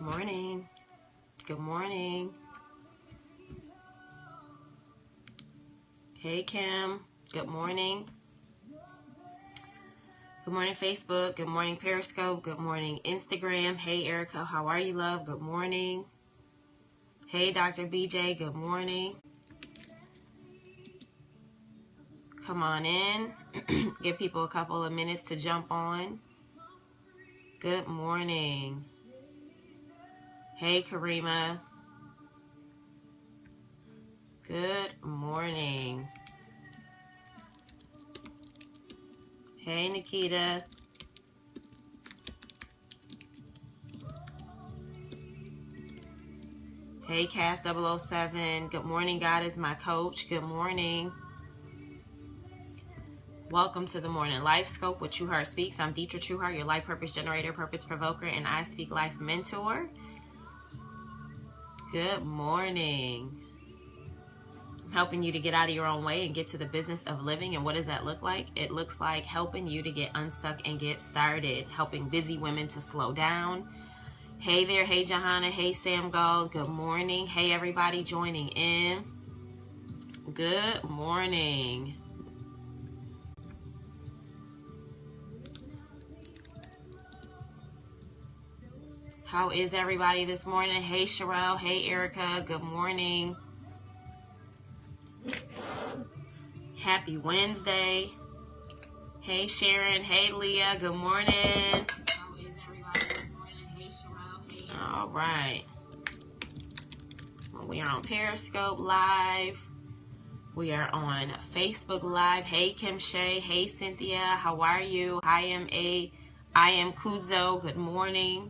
morning. Good morning. Hey, Kim. Good morning. Good morning, Facebook. Good morning, Periscope. Good morning, Instagram. Hey, Erica. How are you, love? Good morning. Hey, Dr. BJ. Good morning. Come on in. Give people a couple of minutes to jump on. Good morning. Hey, Karima. Good morning. Hey, Nikita. Hey, Cass 007. Good morning, God is my coach. Good morning. Welcome to the Morning Life Scope with True Heart Speaks. I'm Deetra Trueheart, your life purpose generator, purpose provoker, and I Speak Life mentor. Good morning. I'm helping you to get out of your own way and get to the business of living. And what does that look like? It looks like helping you to get unstuck and get started, helping busy women to slow down. Hey there. Hey, Johanna. Hey, Sam Gold. Good morning. Hey, everybody joining in. Good morning. How is everybody this morning? Hey, Sherelle. Hey, Erica. Good morning. Happy Wednesday. Hey, Sharon. Hey, Leah. Good morning. How is everybody this morning? Hey, Sherelle. Hey, Erica. All right. We are on Periscope Live. We are on Facebook Live. Hey, Kim Shay. Hey, Cynthia. How are you? I am Kuzo. Good morning.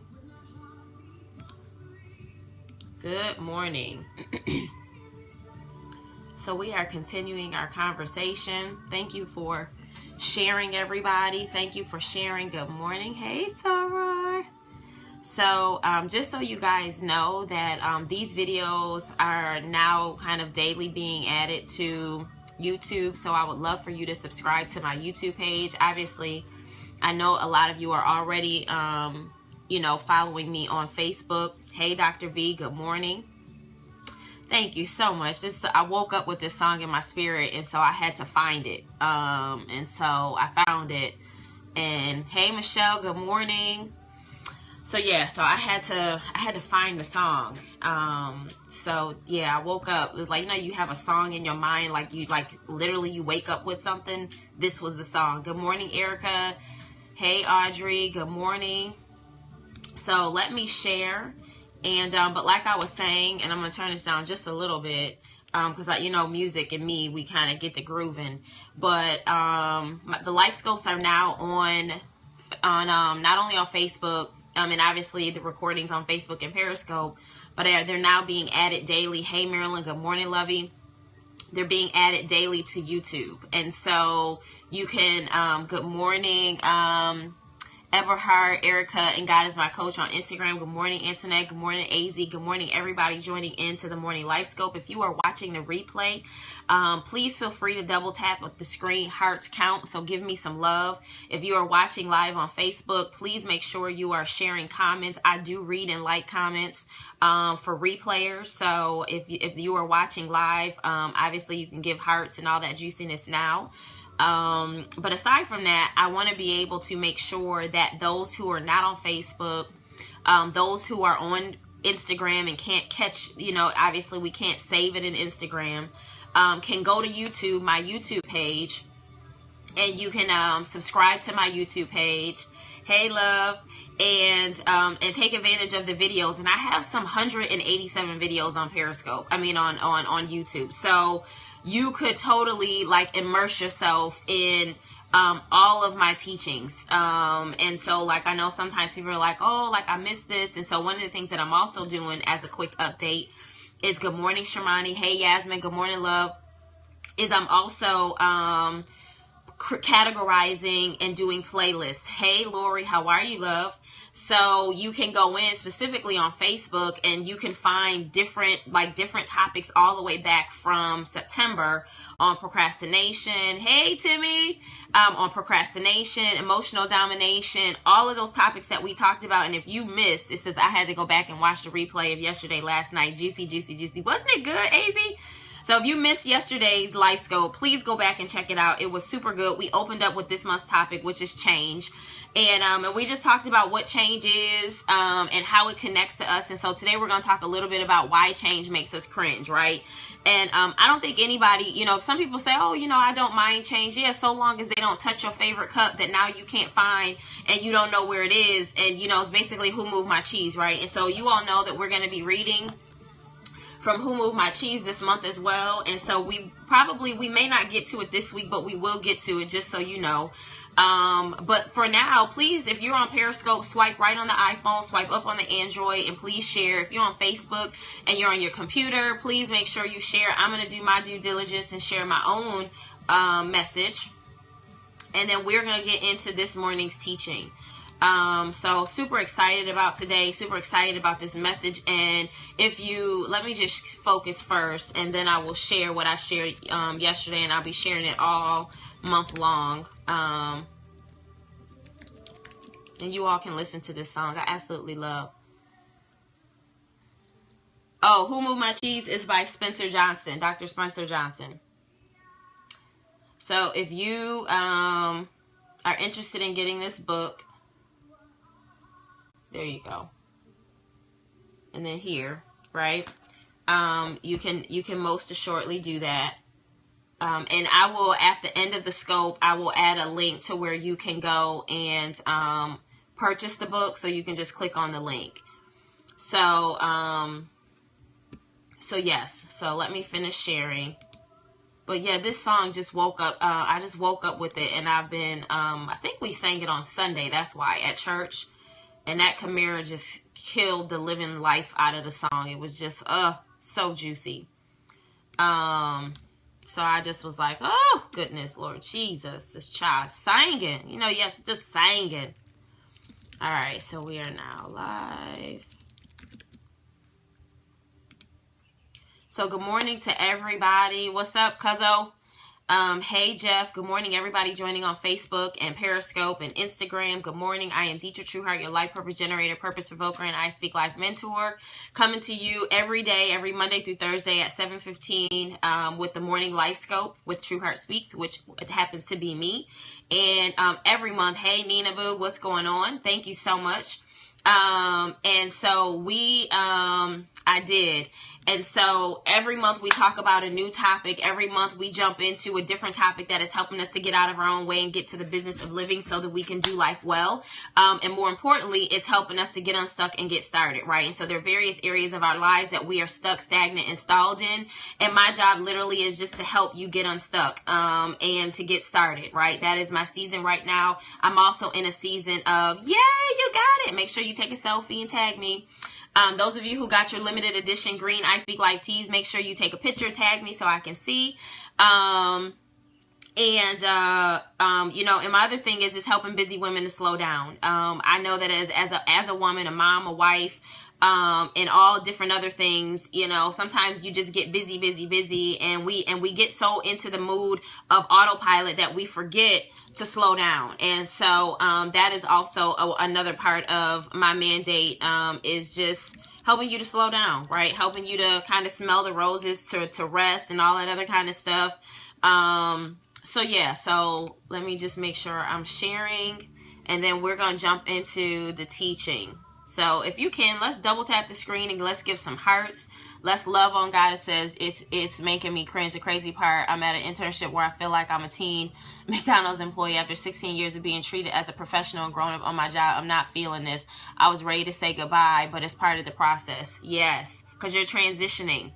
Good morning. So we are continuing our conversation. Thank you for sharing, everybody. Thank you for sharing. Good morning. Hey, Sarah. So just so you guys know that these videos are now kind of daily being added to YouTube. So I would love for you to subscribe to my YouTube page. Obviously, I know a lot of you are already following me on Facebook. Hey, Dr. V, good morning. Thank you so much. I woke up with this song in my spirit, and so I had to find it. And so I found it. And hey, Michelle, good morning. So yeah, so I had to find the song. So yeah, I woke up. It was like, you have a song in your mind, literally you wake up with something. This was the song. Good morning, Erica. Hey, Audrey, good morning. So let me share. And but like I was saying, and I'm gonna turn this down just a little bit, because music and me, we kind of get the grooving. But the life scopes are now on not only on Facebook, and obviously the recordings on Facebook and Periscope, but they're now being added daily. Hey, Marilyn, good morning, lovey. They're being added daily to YouTube, and so you can good morning. Everhard, Erica, and God is my coach on Instagram. Good morning, Antoinette. Good morning, AZ. Good morning, everybody joining into the Morning Life Scope. If you are watching the replay, please feel free to double tap with the screen. Hearts count, so give me some love. If you are watching live on Facebook, please make sure you are sharing comments. I do read and like comments for replayers. So if you are watching live, obviously you can give hearts and all that juiciness now. But aside from that, I want to be able to make sure that those who are not on Facebook, those who are on Instagram and can't catch, obviously we can't save it in Instagram, can go to YouTube, my YouTube page, and you can subscribe to my YouTube page. Hey, love. And take advantage of the videos. And I have some 187 videos on Periscope. I mean, on YouTube. So you could totally immerse yourself in all of my teachings. And so I know sometimes people are like, oh, I missed this. And so one of the things that I'm also doing as a quick update is good morning, Shamani. Hey, Yasmin. Good morning, love. Is I'm also categorizing and doing playlists. Hey Lori, how are you, love? So you can go in specifically on Facebook and you can find different topics all the way back from September on procrastination. Hey Timmy, on procrastination, emotional domination, all of those topics that we talked about. And if you missed, it says I had to go back and watch the replay of yesterday, last night. Juicy, juicy, juicy. Wasn't it good, AZ? So if you missed yesterday's Life Scope, please go back and check it out. It was super good. We opened up with this month's topic, which is change. And we just talked about what change is and how it connects to us. And so today we're going to talk a little bit about why change makes us cringe, right? And I don't think anybody, you know, some people say, oh, you know, I don't mind change. Yeah, so long as they don't touch your favorite cup that now you can't find and you don't know where it is. And, you know, it's basically Who Moved My Cheese, right? And so you all know that we're going to be reading from Who Moved My Cheese this month as well. And so we may not get to it this week, but we will get to it, just so you know. But for now, please, if you're on Periscope, swipe right on the iPhone, swipe up on the Android, and please share. If you're on Facebook and you're on your computer, please make sure you share. I'm going to do my due diligence and share my own message. And then we're going to get into this morning's teaching. So super excited about today, super excited about this message. And let me just focus first, and then I will share what I shared yesterday, and I'll be sharing it all month long. And you all can listen to this song I absolutely love. Oh, Who Moved My Cheese is by Spencer Johnson, Dr. Spencer Johnson. So if you are interested in getting this book, there you go. And then here, right? You can most assuredly do that. And I will, at the end of the scope, I will add a link to where you can go and purchase the book. So you can just click on the link. So yes. So let me finish sharing. But yeah, this song just woke up. I just woke up with it, and I've been. I think we sang it on Sunday. That's why at church. And that Chimera just killed the living life out of the song. It was just, so juicy. So I just was like, oh, goodness, Lord Jesus, this child singing. You know, yes, just singing. All right, so we are now live. So good morning to everybody. What's up, Cuzzo? Hey Jeff, good morning everybody joining on Facebook and Periscope and Instagram. Good morning. I am Deetra Trueheart, your life purpose generator, purpose provoker, and I Speak Life mentor, coming to you every day, every Monday through Thursday at 7:15 with the morning life scope with Trueheart Speaks, which it happens to be me. And every month, hey Nina Boo, what's going on? Thank you so much. And so I did. And so every month we talk about a new topic. Every month we jump into a different topic that is helping us to get out of our own way and get to the business of living so that we can do life well. And more importantly, it's helping us to get unstuck and get started, right? And so there are various areas of our lives that we are stuck, stagnant, and stalled in. And my job literally is just to help you get unstuck and to get started, right? That is my season right now. I'm also in a season of, yay, you got it. Make sure you take a selfie and tag me. Those of you who got your limited edition green I Speak Life tees, make sure you take a picture, tag me so I can see. You know, and my other thing is helping busy women to slow down. I know that as a woman, a mom, a wife, and all different other things, you know, sometimes you just get busy, and we get so into the mood of autopilot that we forget to slow down. And so that is also another part of my mandate, is just helping you to slow down, right? Helping you to kind of smell the roses, to rest and all that other kind of stuff. So yeah, so let me just make sure I'm sharing, and then we're going to jump into the teaching. So if you can, let's double tap the screen and let's give some hearts. Let's love on God. It says it's making me cringe. The crazy part, I'm at an internship where I feel like I'm a teen McDonald's employee after 16 years of being treated as a professional and growing up on my job. I'm not feeling this. I was ready to say goodbye, but it's part of the process. Yes, because you're transitioning.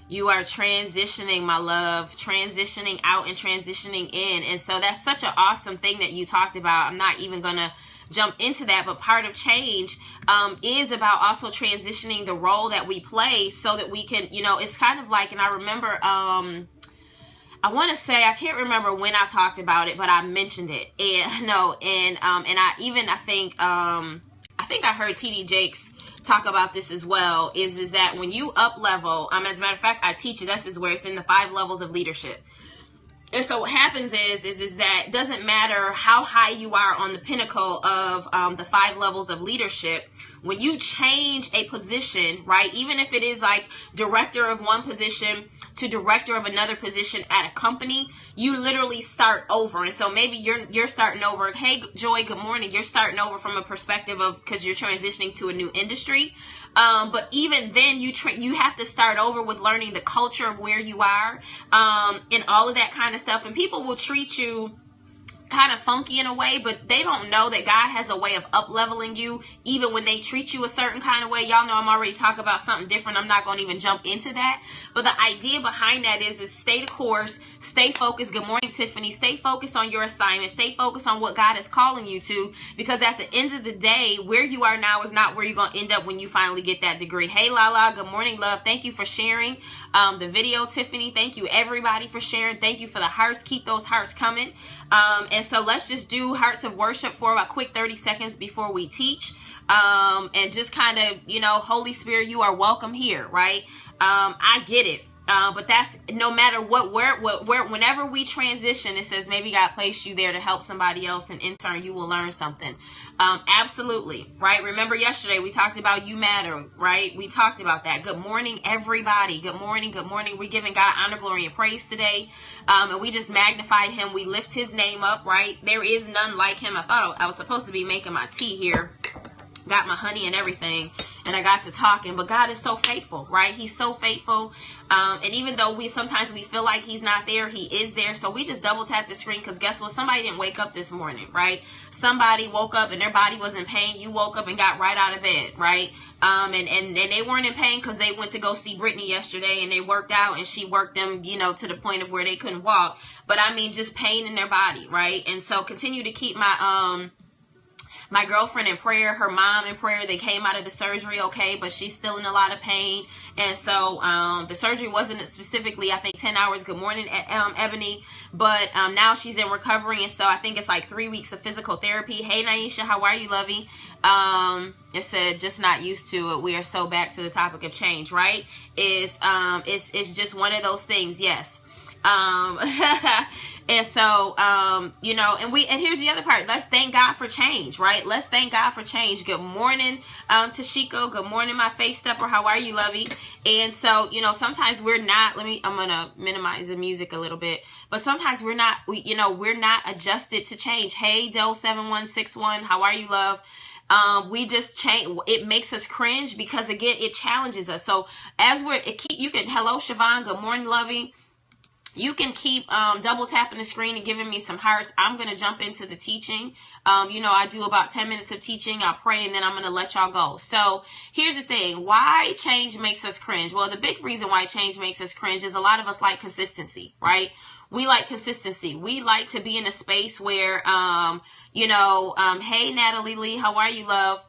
You are transitioning, my love, transitioning out and transitioning in. And so that's such an awesome thing that you talked about. I'm not even going to jump into that, but part of change is about also transitioning the role that we play so that we can, you know, it's kind of like, and I remember, I want to say, I can't remember when I talked about it, but I mentioned it. And no, and I think I heard TD Jakes talk about this as well, is that when you up level, as a matter of fact, I teach it, this is where it's in the 5 levels of leadership. And so what happens is that it doesn't matter how high you are on the pinnacle of the 5 levels of leadership. When you change a position, right, even if it is like director of one position to director of another position at a company, you literally start over. And so maybe you're starting over. Hey, Joy, good morning. You're starting over from a perspective of, because you're transitioning to a new industry. But even then, you have to start over with learning the culture of where you are, and all of that kind of stuff. And people will treat you kind of funky in a way, but they don't know that God has a way of up leveling you even when they treat you a certain kind of way. Y'all know I'm already talking about something different. I'm not going to even jump into that. But the idea behind that is stay the course, stay focused. Good morning, Tiffany. Stay focused on your assignment. Stay focused on what God is calling you to, because at the end of the day, where you are now is not where you're going to end up when you finally get that degree. Hey, Lala. Good morning, love. Thank you for sharing the video, Tiffany. Thank you, everybody, for sharing. Thank you for the hearts. Keep those hearts coming. And so let's just do hearts of worship for a quick 30 seconds before we teach. And just kind of, Holy Spirit, you are welcome here, right? I get it. But that's no matter where, whenever we transition, it says maybe God placed you there to help somebody else, and in turn you will learn something. Absolutely, right? Remember yesterday we talked about you matter, right? We talked about that. Good morning, everybody. Good morning. Good morning. We're giving God honor, glory, and praise today. And we just magnify him. We lift his name up, right? There is none like him. I thought I was supposed to be making my tea here. Got my honey and everything, and I got to talking, but God is so faithful, right? He's so faithful. And even though sometimes we feel like he's not there, he is there. So we just double tap the screen, because guess what? Somebody didn't wake up this morning, right? Somebody woke up and their body was in pain. You woke up and got right out of bed, right? And they weren't in pain because they went to go see Brittany yesterday and they worked out and she worked them, to the point of where they couldn't walk. But I mean, just pain in their body, right? And so continue to keep my girlfriend in prayer, her mom in prayer. They came out of the surgery okay, but she's still in a lot of pain. And so the surgery wasn't specifically, I think, 10 hours. Good morning, Ebony. But now she's in recovery, and so I think it's like 3 weeks of physical therapy. Hey, Naisha, how are you, lovey? It said, just not used to it. We are so back to the topic of change, right? It's just one of those things, yes. And so, and here's the other part. Let's thank God for change, right? Let's thank God for change. Good morning, Tashiko. Good morning, my face stepper. How are you, lovey? And so, sometimes we're not, I'm going to minimize the music a little bit, but sometimes we're not adjusted to change. Hey, Del7161. How are you, love? We just change. It makes us cringe because, again, it challenges us. So as hello, Siobhan. Good morning, lovey. You can keep double tapping the screen and giving me some hearts. I'm going to jump into the teaching. I do about 10 minutes of teaching. I'll pray, and then I'm going to let y'all go. So here's the thing. Why change makes us cringe? Well, the big reason why change makes us cringe is a lot of us like consistency, right? We like consistency. We like to be in a space where, hey, Natalie Lee, how are you, love?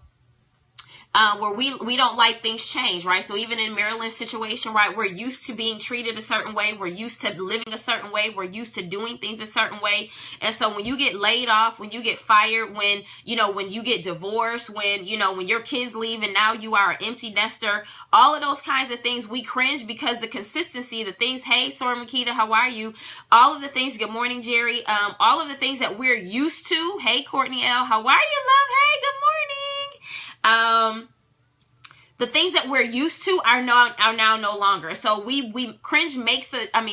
Where we don't like things change, right? So even in Maryland's situation, right, we're used to being treated a certain way. We're used to living a certain way. We're used to doing things a certain way. And so when you get laid off, when you get fired, when you get divorced, when your kids leave and now you are an empty nester, all of those kinds of things, we cringe because the consistency, the things, hey, Sora Makita, how are you? All of the things, good morning, Jerry. All of the things that we're used to. Hey, Courtney L, how are you, love? Hey, good morning. The things that we're used to are now no longer. So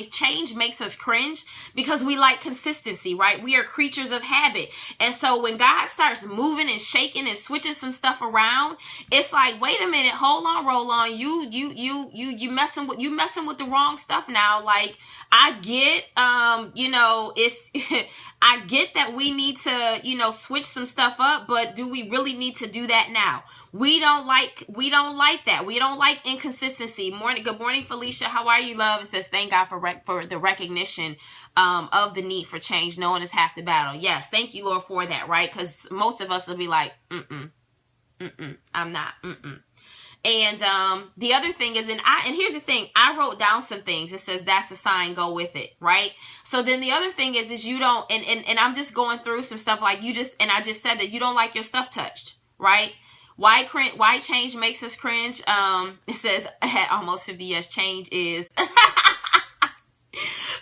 change makes us cringe because we like consistency, right? We are creatures of habit. And so when God starts moving and shaking and switching some stuff around, it's like, wait a minute, hold on, roll on. You messing with the wrong stuff now. Like, I get, I get that we need to, switch some stuff up, but do we really need to do that now? We don't like that. We don't like inconsistency. Good morning, Felicia. How are you, love? It says, thank God for the recognition of the need for change. Knowing is half the battle. Yes, thank you, Lord, for that, right? Because most of us will be like, I'm not, And the other thing is, and here's the thing, I wrote down some things. It says that's a sign, go with it, right? So then the other thing is you don't, and I'm just going through some stuff like I just said that you don't like your stuff touched, right? Why change makes us cringe? It says at almost 50 years, change is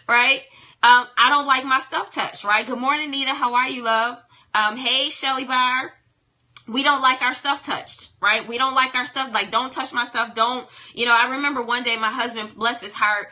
right. I don't like my stuff touched, right? Good morning, Nita. How are you, love? Hey, Shelly Bar. We don't like our stuff touched, right? We don't like our stuff, like, don't touch my stuff. Don't, I remember one day my husband, bless his heart,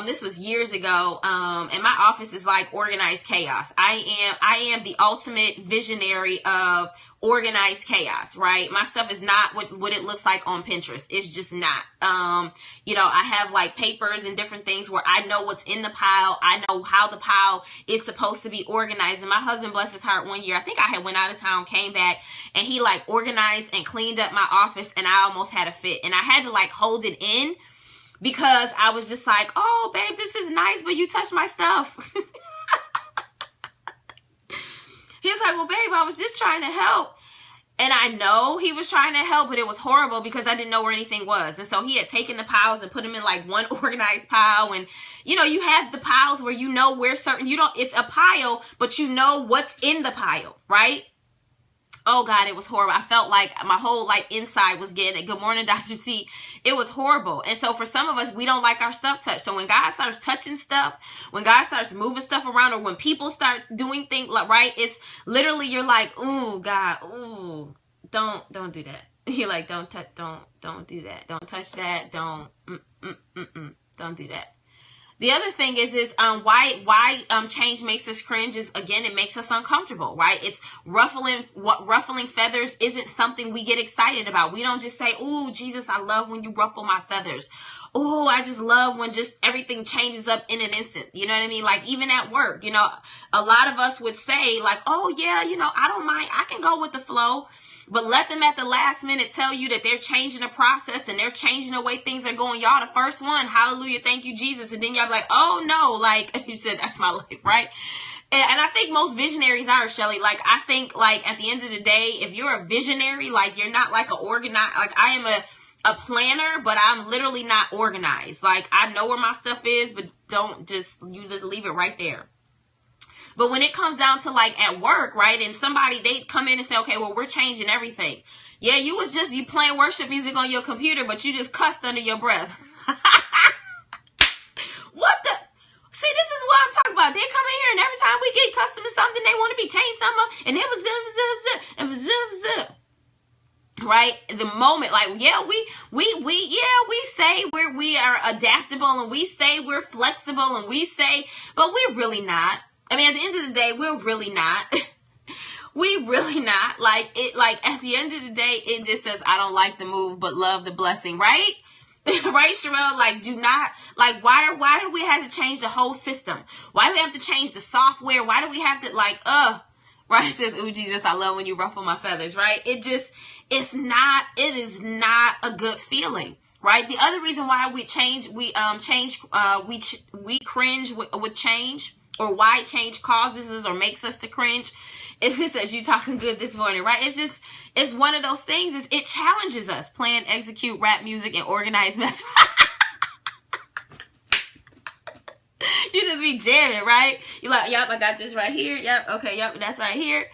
this was years ago, and my office is like organized chaos. I am the ultimate visionary of organized chaos, right? My stuff is not what it looks like on Pinterest. It's just not. I have like papers and different things where I know what's in the pile. I know how the pile is supposed to be organized. And my husband, bless his heart, one year, I think I had went out of town, came back, and he like organized and cleaned up my office, and I almost had a fit. And I had to like hold it in because I was just like, oh, babe, this is nice, but you touched my stuff. He was like, well, babe, I was just trying to help. And I know he was trying to help, but it was horrible because I didn't know where anything was. And so he had taken the piles and put them in like one organized pile. And, you have the piles where you know where certain, it's a pile, but you know what's in the pile, right? Oh God, it was horrible. I felt like my whole like inside was getting it. Good morning, Dr. C. It was horrible. And so for some of us, we don't like our stuff touched. So when God starts touching stuff, when God starts moving stuff around, or when people start doing things like, right, it's literally, you're like, ooh, God, ooh, don't do that. You're like, don't do that. Don't touch that. Don't do that. The other thing is why change makes us cringe is, again, it makes us uncomfortable, right? It's ruffling feathers isn't something we get excited about. We don't just say, "Ooh, Jesus, I love when you ruffle my feathers." "Ooh, I just love when just everything changes up in an instant." You know what I mean? Like even at work, a lot of us would say like, "Oh yeah, I don't mind. I can go with the flow." But let them at the last minute tell you that they're changing the process and they're changing the way things are going. Y'all the first one. Hallelujah. Thank you, Jesus. And then y'all be like, oh no, like you said, that's my life, right? And I think most visionaries are, Shelly. Like, I think like at the end of the day, if you're a visionary, like you're not like like I am a planner, but I'm literally not organized. Like I know where my stuff is, but you just leave it right there. But when it comes down to like at work, right, and they come in and say, okay, well, we're changing everything. Yeah, you playing worship music on your computer, but you just cussed under your breath. What the? See, this is what I'm talking about. They come in here and every time we get customers something, they want to be changed something up, and it was zip. Right? The moment, like, yeah, we say we are adaptable and we say we're flexible and but we're really not. I mean, at the end of the day, we're really not. We really not. Like at the end of the day, it just says, I don't like the move, but love the blessing, right? Right, Sherelle? Like, do not, like, why do we have to change the whole system? Why do we have to change the software? Why do we have to, like, right? It says, ooh, Jesus, I love when you ruffle my feathers, right? It is not a good feeling. Right? The other reason why we cringe with change, or why change causes us or makes us to cringe, is it says you talking good this morning, right? It's one of those things. It challenges us. Plan, execute, rap music, and organize mess. You just be jamming, right? You're like, yep, I got this right here. Yep, okay, yep, that's right here.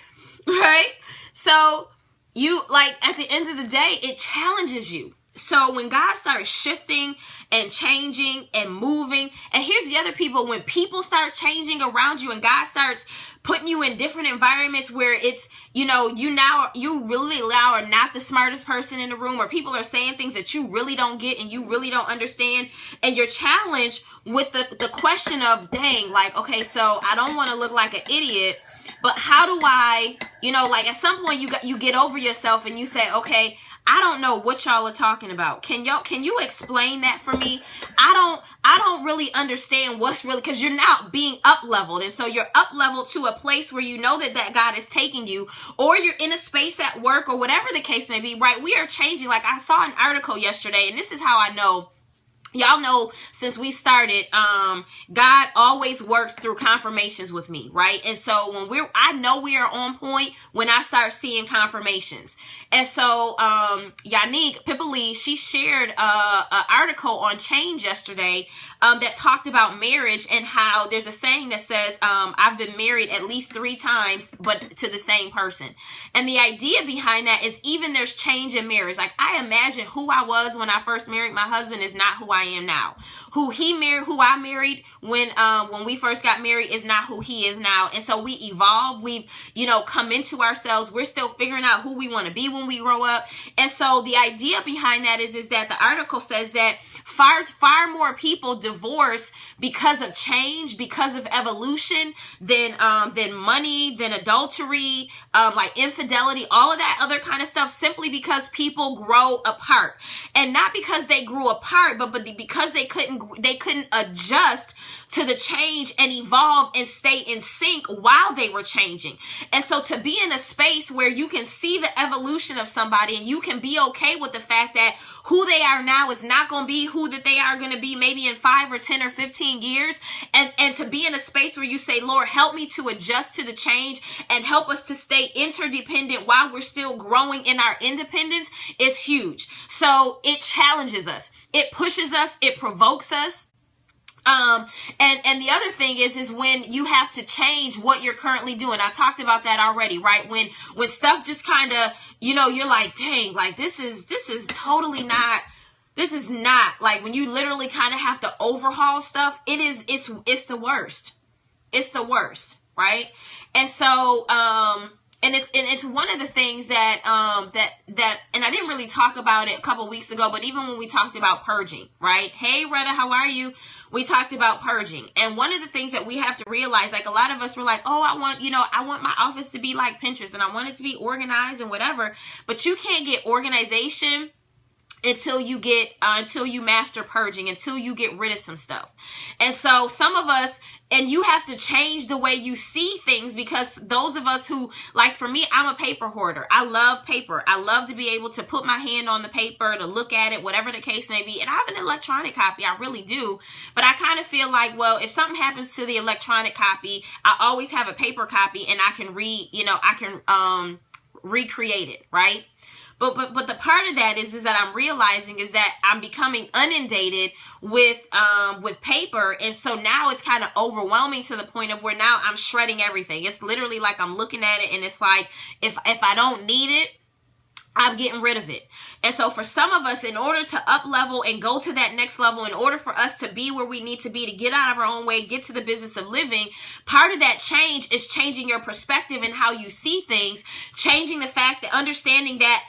Right? So you, like, at the end of the day, it challenges you. So when God starts shifting and changing and moving, and here's the other people, when people start changing around you and God starts putting you in different environments where it's, you really now are not the smartest person in the room, or people are saying things that you really don't get and you really don't understand, and you're challenged with the question of, dang, like, okay, so I don't want to look like an idiot, but how do I, like at some point you get over yourself and you say, okay, I don't know what y'all are talking about. Can you explain that for me? I don't really understand what's really, because you're now being up leveled. And so you're up leveled to a place where you know that God is taking you, or you're in a space at work or whatever the case may be, right? We are changing. Like I saw an article yesterday, and this is how I know y'all know since we started, God always works through confirmations with me, right? And so when I know we are on point when I start seeing confirmations. And so Yannick Pipoli, she shared an article on Change yesterday that talked about marriage and how there's a saying that says, I've been married at least 3 times, but to the same person. And the idea behind that is even there's change in marriage. Like, I imagine who I was when I first married my husband is not who I am now. Who I married when we first got married is not who he is now. And so we evolve. We've, come into ourselves. We're still figuring out who we want to be when we grow up. And so the idea behind that is that the article says that far more people divorce because of change, because of evolution than money, than adultery, like infidelity, all of that other kind of stuff, simply because people grow apart. And not because they grew apart, but because they couldn't adjust to the change and evolve and stay in sync while they were changing. And so to be in a space where you can see the evolution of somebody and you can be okay with the fact that who they are now is not going to be who that they are going to be maybe in 5 or 10 or 15 years. And to be in a space where you say, Lord, help me to adjust to the change and help us to stay interdependent while we're still growing in our independence is huge. So it challenges us. It pushes us. It provokes us. And the other thing is when you have to change what you're currently doing. I talked about that already, right? When stuff just kind of, you're like, dang, like this is totally not, this is not like when you literally kind of have to overhaul stuff. It's the worst. It's the worst, right? And so, and it's one of the things that and I didn't really talk about it a couple weeks ago, but even when we talked about purging, right? Hey, Retta, how are you? We talked about purging. And one of the things that we have to realize, like a lot of us were like, oh, I want my office to be like Pinterest and I want it to be organized and whatever. But you can't get organization until you master purging, until you get rid of some stuff. And so some of us, and you have to change the way you see things, because those of us who, like for me, I'm a paper hoarder. I love paper. I love to be able to put my hand on the paper, to look at it, whatever the case may be. And I have an electronic copy. I really do. But I kind of feel like, well, if something happens to the electronic copy, I always have a paper copy and I can recreate it, right? But the part of that is that I'm realizing is that I'm becoming inundated with paper. And so now it's kind of overwhelming to the point of where now I'm shredding everything. It's literally like I'm looking at it and it's like, if I don't need it, I'm getting rid of it. And so for some of us, in order to up level and go to that next level, in order for us to be where we need to be, to get out of our own way, get to the business of living, part of that change is changing your perspective and how you see things, changing the fact that understanding that,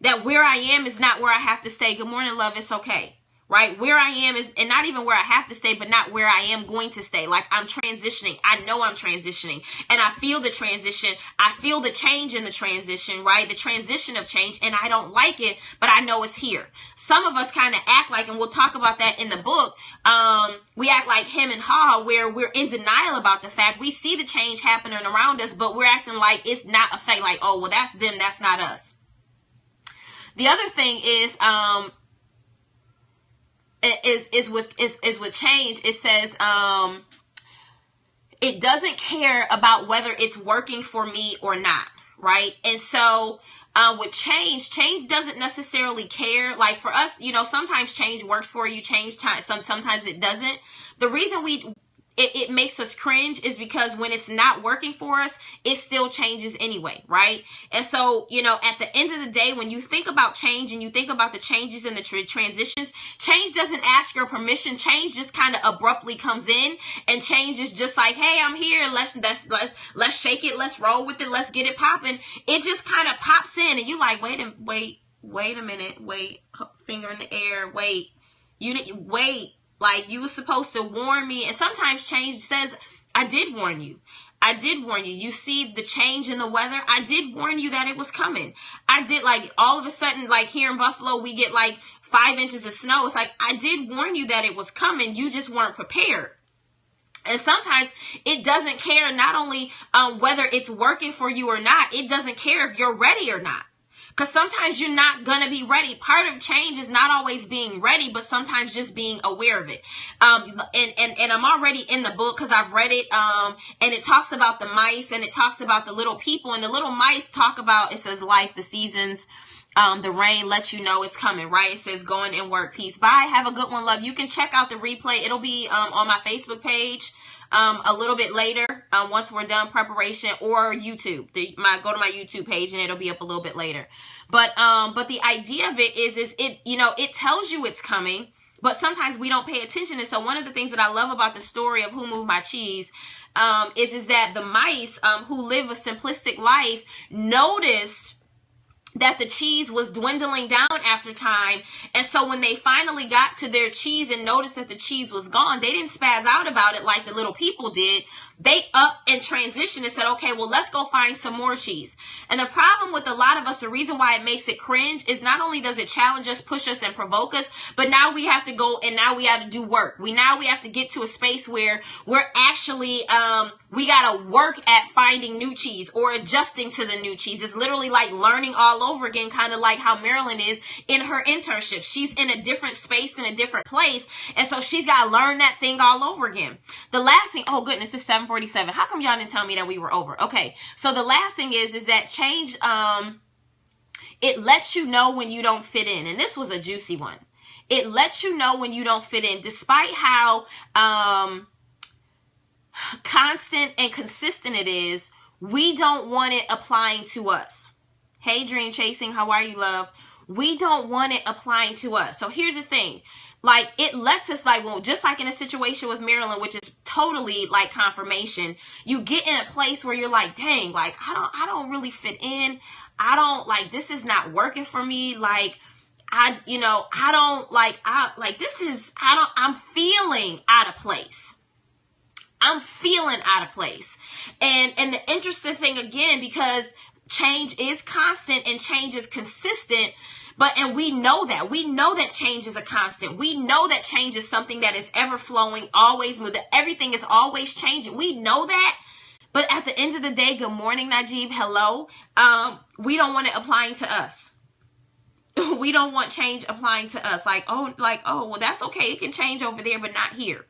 that where I am is not where I have to stay. Good morning, love. It's okay. Right? Where I am is, and not even where I have to stay, but not where I am going to stay. Like I'm transitioning. I know I'm transitioning and I feel the transition. I feel the change in the transition, right? The transition of change, and I don't like it, but I know it's here. Some of us kind of act like, and we'll talk about that in the book. We act like him and Ha, where we're in denial about the fact we see the change happening around us, but we're acting like it's not a fact. Like, oh, well, that's them. That's not us. The other thing is with change. It says it doesn't care about whether it's working for me or not, right? And so with change doesn't necessarily care. Like for us, sometimes change works for you, sometimes it doesn't. The reason it makes us cringe is because when it's not working for us, it still changes anyway, right? And so, at the end of the day, when you think about change and you think about the changes and the transitions, change doesn't ask your permission. Change just kind of abruptly comes in, and change is just like, hey, I'm here. Let's shake it. Let's roll with it. Let's get it popping. It just kind of pops in, and you like, wait a minute, wait, finger in the air, wait. Like you were supposed to warn me. And sometimes change says, I did warn you. I did warn you. You see the change in the weather. I did warn you that it was coming. I did, like, all of a sudden, like here in Buffalo, we get like 5 inches of snow. It's like, I did warn you that it was coming. You just weren't prepared. And sometimes it doesn't care not only whether it's working for you or not. It doesn't care if you're ready or not. Because sometimes you're not going to be ready. Part of change is not always being ready, but sometimes just being aware of it. And I'm already in the book because I've read it. And it talks about the mice, and it talks about the little people, and the little mice talk about, it says life, the seasons, the rain lets you know it's coming, right? It says going and work, peace. Bye. Have a good one, love. You can check out the replay. It'll be on my Facebook page a little bit later, once we're done preparation, or YouTube. Go to my YouTube page and it'll be up a little bit later. But the idea of it is it, you know, it tells you it's coming, but sometimes we don't pay attention. And so one of the things that I love about the story of Who Moved My Cheese is that the mice who live a simplistic life noticed that the cheese was dwindling down after time. And so when they finally got to their cheese and noticed that the cheese was gone, they didn't spaz out about it like the little people did. They up and transitioned and said, okay, well, let's go find some more cheese. And the problem with a lot of us, the reason why it makes it cringe is not only does it challenge us, push us, and provoke us, but now we have to go and now we have to do work. We have to get to a space where we're actually, we got to work at finding new cheese or adjusting to the new cheese. It's literally like learning all over again, kind of like how Marilyn is in her internship. She's in a different space, in a different place. And so she's got to learn that thing all over again. The last thing, oh goodness, it's 7:47. How come y'all didn't tell me that we were over? Okay. So the last thing is that change, it lets you know when you don't fit in. And this was a juicy one. It lets you know when you don't fit in, despite how, constant and consistent it is. We don't want it applying to us. Hey, dream chasing, how are you, love? We don't want it applying to us. So here's the thing, like it lets us, like, well, just like in a situation with Marilyn, which is totally like confirmation, you get in a place where you're like, dang, like I don't really fit in. I don't like, this is not working for me. Like I'm feeling out of place. I'm feeling out of place. And the interesting thing again, because change is constant and change is consistent, and we know that change is a constant. We know that change is something that is ever flowing, always moving. Everything is always changing. We know that. But at the end of the day, good morning, Najib. Hello. We don't want it applying to us. We don't want change applying to us. Oh, well, that's okay. It can change over there, but not here.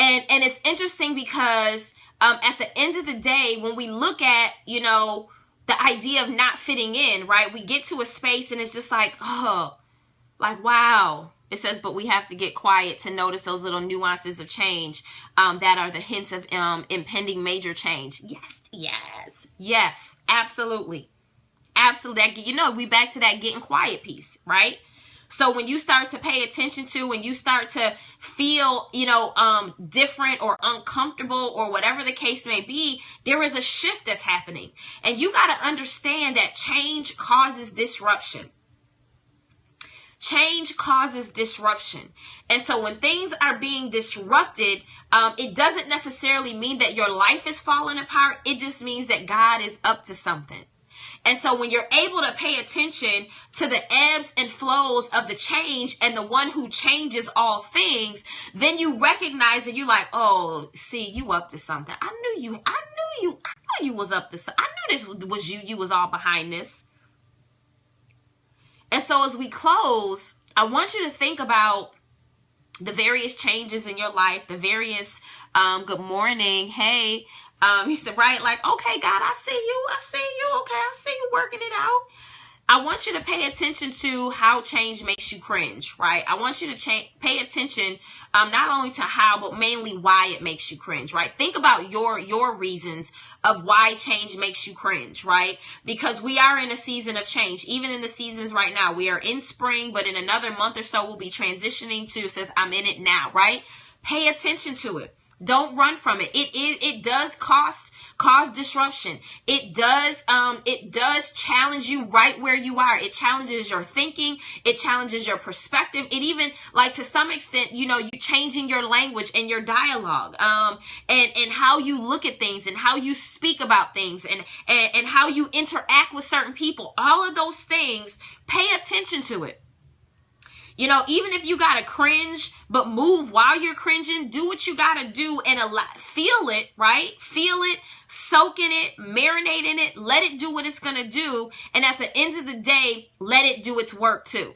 And it's interesting because at the end of the day, when we look at, you know, the idea of not fitting in, right, we get to a space and it's just like, oh, like, wow. It says, but we have to get quiet to notice those little nuances of change that are the hints of impending major change. Yes, absolutely. Absolutely. You know, we back to that getting quiet piece, right? So when you start to pay attention to, when you start to feel, you know, different or uncomfortable or whatever the case may be, there is a shift that's happening. And you got to understand that change causes disruption. Change causes disruption. And so when things are being disrupted, it doesn't necessarily mean that your life is falling apart. It just means that God is up to something. And so when you're able to pay attention to the ebbs and flows of the change and the one who changes all things, then you recognize and you're like, oh, see, you up to something. I knew you was up to something. I knew this was you. You was all behind this. And so as we close, I want you to think about the various changes in your life, the various, good morning, hey, he said, right, like, okay, God, I see you, okay, I see you working it out. I want you to pay attention to how change makes you cringe, right? I want you to pay attention not only to how, but mainly why it makes you cringe, right? Think about your reasons of why change makes you cringe, right? Because we are in a season of change. Even in the seasons right now, we are in spring, but in another month or so, we'll be transitioning to, says, I'm in it now, right? Pay attention to it. Don't run from it. It does cause disruption. It does challenge you right where you are. It challenges your thinking. It challenges your perspective. It even, like, to some extent, you know, you changing your language and your dialogue, and how you look at things and how you speak about things and how you interact with certain people. All of those things, pay attention to it. You know, even if you gotta cringe, but move while you're cringing, do what you gotta do and feel it, right? Feel it, soak in it, marinate in it, let it do what it's gonna do. And at the end of the day, let it do its work too.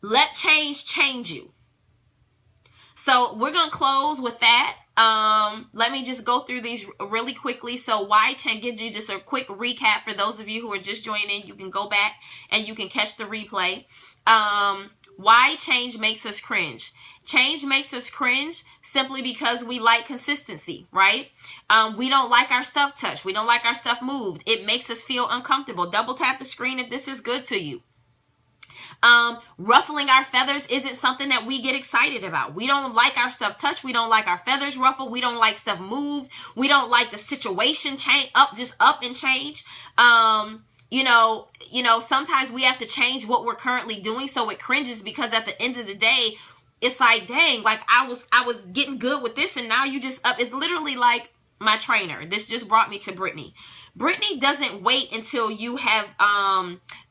Let change you. So we're gonna close with that. Let me just go through these really quickly. So why change, gives you just a quick recap for those of you who are just joining in. You can go back and you can catch the replay. Why change makes us cringe. Change makes us cringe simply because we like consistency, right? We don't like our stuff touched. We don't like our stuff moved. It makes us feel uncomfortable. Double tap the screen if this is good to you. Ruffling our feathers isn't something that we get excited about. We don't like our stuff touched. We don't like our feathers ruffled. We don't like stuff moved. We don't like the situation change up and change. You know, sometimes we have to change what we're currently doing. So it cringes because at the end of the day, it's like, dang, like I was getting good with this and now you just up. It's literally like my trainer. This just brought me to Brittany. Brittany doesn't wait until you have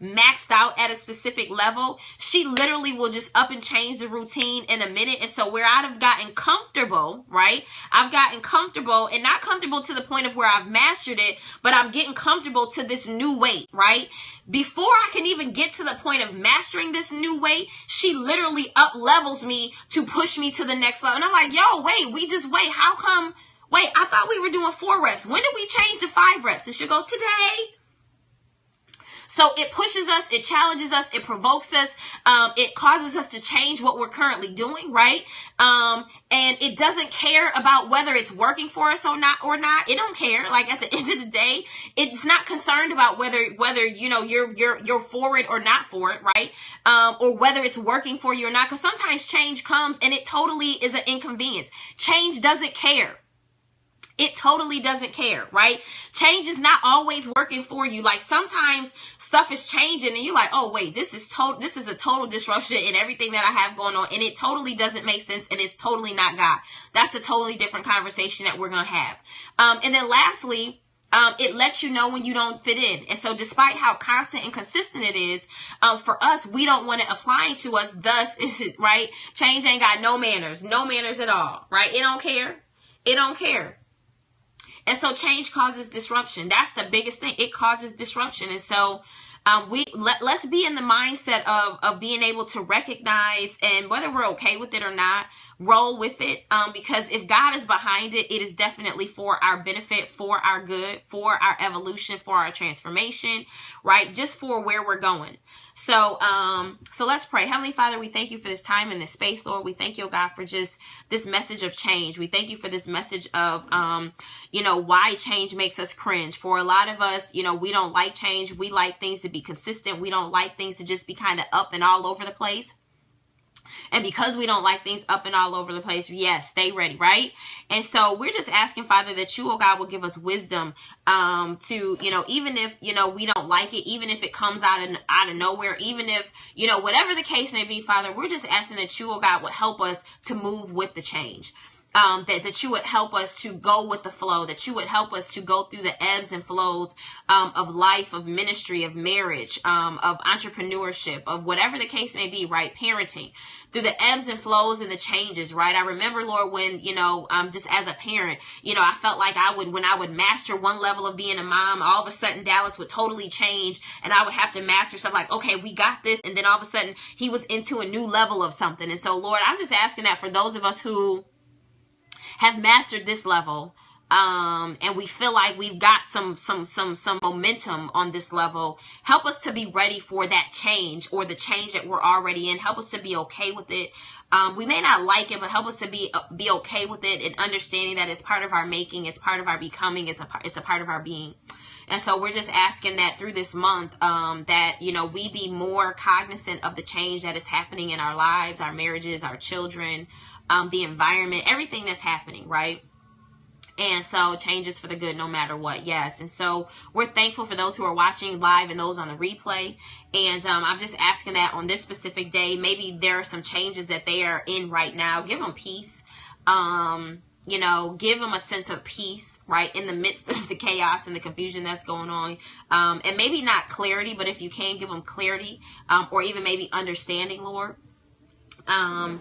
maxed out at a specific level. She literally will just up and change the routine in a minute. And so where I've gotten comfortable, right? I've gotten comfortable, and not comfortable to the point of where I've mastered it, but I'm getting comfortable to this new weight, right? Before I can even get to the point of mastering this new weight, she literally up levels me to push me to the next level. And I'm like, yo, wait, how come? Wait, I thought we were doing 4 reps. When did we change to 5 reps? And she'll go, today. So it pushes us, it challenges us, it provokes us, it causes us to change what we're currently doing, right? And it doesn't care about whether it's working for us or not. It don't care. Like at the end of the day, it's not concerned about whether you know you're for it or not for it, right? Or whether it's working for you or not. Because sometimes change comes and it totally is an inconvenience. Change doesn't care. It totally doesn't care, right? Change is not always working for you. Like sometimes stuff is changing and you're like, oh wait, this is a total disruption in everything that I have going on. And it totally doesn't make sense. And it's totally not God. That's a totally different conversation that we're going to have. And then lastly, it lets you know when you don't fit in. And so despite how constant and consistent it is, for us, we don't want it applying to us. Thus, right? Change ain't got no manners at all, right? It don't care. It don't care. And so change causes disruption. That's the biggest thing. It causes disruption. And so let's be in the mindset of being able to recognize, and whether we're okay with it or not, roll with it. Because if God is behind it, it is definitely for our benefit, for our good, for our evolution, for our transformation, right? Just for where we're going. So let's pray. Heavenly Father, we thank you for this time and this space, Lord. We thank you, oh God, for just this message of change. We thank you for this message of, why change makes us cringe. For a lot of us, we don't like change. We like things to be consistent. We don't like things to just be kind of up and all over the place. And because we don't like things up and all over the place, yes, stay ready, right? And so we're just asking, Father, that you, oh God, will give us wisdom to, even if, we don't like it, even if it comes out of nowhere, even if, whatever the case may be, Father, we're just asking that you, oh God, would help us to move with the change. That you would help us to go with the flow, that you would help us to go through the ebbs and flows of life, of ministry, of marriage, of entrepreneurship, of whatever the case may be, right? Parenting, through the ebbs and flows and the changes, right? I remember, Lord, when, just as a parent, I felt like when I would master one level of being a mom, all of a sudden Dallas would totally change and I would have to master something like, okay, we got this. And then all of a sudden he was into a new level of something. And so, Lord, I'm just asking that for those of us who have mastered this level, and we feel like we've got some momentum on this level, help us to be ready for that change, or the change that we're already in. Help us to be okay with it. We may not like it, but help us to be okay with it, and understanding that it's part of our making, it's part of our becoming, it's a part of our being. And so we're just asking that through this month, that, we be more cognizant of the change that is happening in our lives, our marriages, our children, the environment, everything that's happening, right? And so changes for the good no matter what. Yes. And so we're thankful for those who are watching live and those on the replay. And I'm just asking that on this specific day, maybe there are some changes that they are in right now. Give them peace. you know, give them a sense of peace, right, in the midst of the chaos and the confusion that's going on. And maybe not clarity, but if you can, give them clarity, or even maybe understanding, Lord. And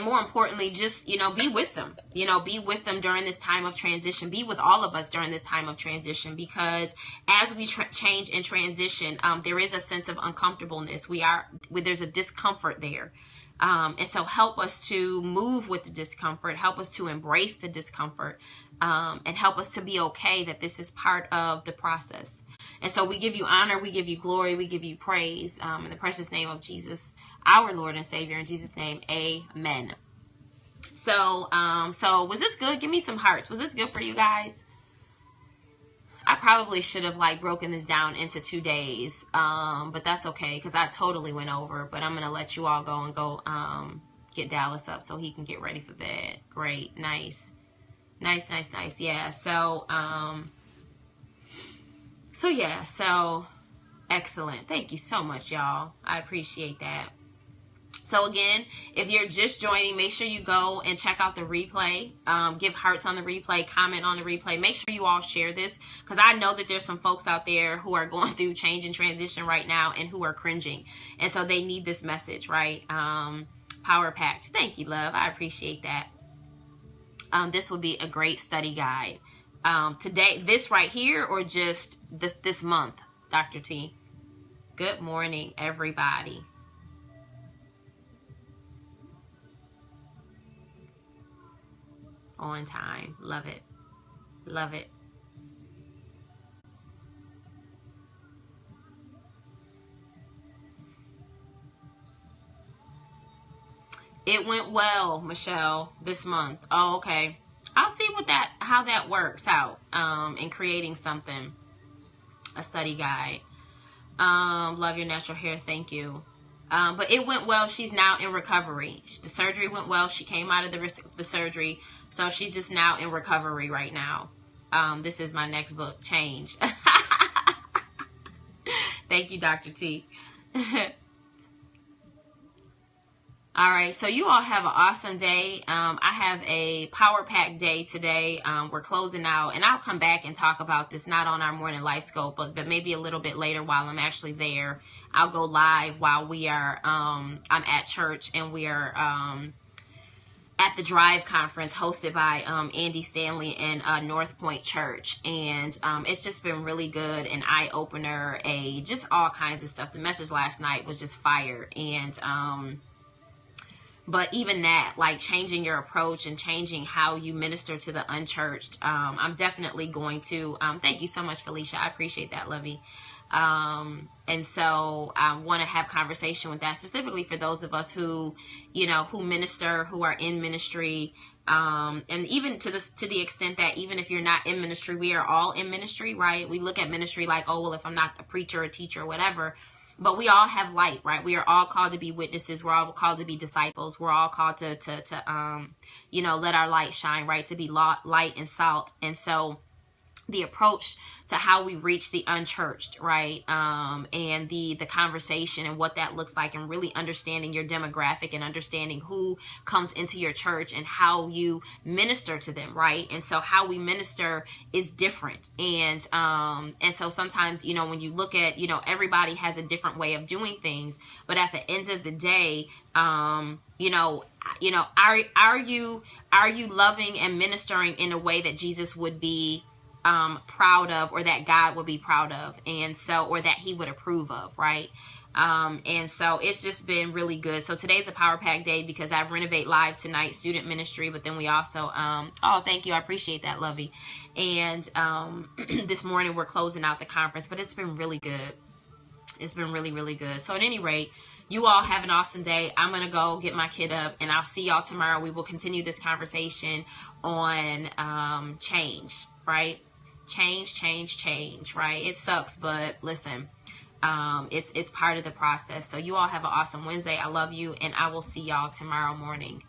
more importantly, just, you know, be with them, you know, be with them during this time of transition. Be with all of us during this time of transition, because as we change and transition, there is a sense of uncomfortableness. There's a discomfort there. And so help us to move with the discomfort, help us to embrace the discomfort, and help us to be okay that this is part of the process. And so we give you honor, we give you glory, we give you praise, in the precious name of Jesus, our Lord and Savior. In Jesus' name, amen. So was this good? Give me some hearts. Was this good for you guys? I probably should have like broken this down into 2 days, but that's okay, because I totally went over. But I'm going to let you all go and go get Dallas up so he can get ready for bed. Great. Nice. Yeah. So excellent. Thank you so much, y'all. I appreciate that. So again, if you're just joining, make sure you go and check out the replay. Give hearts on the replay, comment on the replay. Make sure you all share this, because I know that there's some folks out there who are going through change and transition right now and who are cringing. And so they need this message, right? Power packed. Thank you, love. I appreciate that. This will be a great study guide. Today, this right here, or just this month, Dr. T? Good morning, everybody. On time. Love it. Love it. It went well, Michelle, this month. Oh, okay. I'll see how that works out in creating something, a study guide. Love your natural hair. Thank you. But it went well. She's now in recovery. The surgery went well. She came out of the surgery. So she's just now in recovery right now. This is my next book, Change. Thank you, Dr. T. All right, so you all have an awesome day. I have a power pack day today. We're closing out, and I'll come back and talk about this, not on our morning life scope, but maybe a little bit later while I'm actually there. I'll go live while we are, I'm at church, and we are at the Drive Conference hosted by Andy Stanley and North Point Church. And it's just been really good, an eye-opener, just all kinds of stuff. The message last night was just fire. And but even that, like changing your approach and changing how you minister to the unchurched, I'm definitely going to, thank you so much, Felicia. I appreciate that, Lovey. And so I want to have conversation with that, specifically for those of us who, you know, who minister, who are in ministry, and even to the extent that even if you're not in ministry, we are all in ministry, right? We look at ministry like, oh, well, if I'm not a preacher, a teacher, or whatever, but we all have light, right? We are all called to be witnesses. We're all called to be disciples. We're all called to you know, let our light shine, right? To be light and salt. And so the approach to how we reach the unchurched, right? And the conversation and what that looks like, and really understanding your demographic and understanding who comes into your church and how you minister to them, right? And so how we minister is different. And so sometimes, you know, when you look at, you know, everybody has a different way of doing things, but at the end of the day, you know, are you loving and ministering in a way that Jesus would be proud of, or that God would be proud of, and so, or that he would approve of, right? And so it's just been really good. So today's a power pack day because I Renovate Live tonight, student ministry, but then we also, oh, thank you. I appreciate that, Lovey. And this morning we're closing out the conference, but it's been really good. It's been really, really good. So at any rate, you all have an awesome day. I'm going to go get my kid up, and I'll see y'all tomorrow. We will continue this conversation on change, right? Change, right? It sucks, but listen, it's part of the process. So you all have an awesome Wednesday. I love you, and I will see y'all tomorrow morning.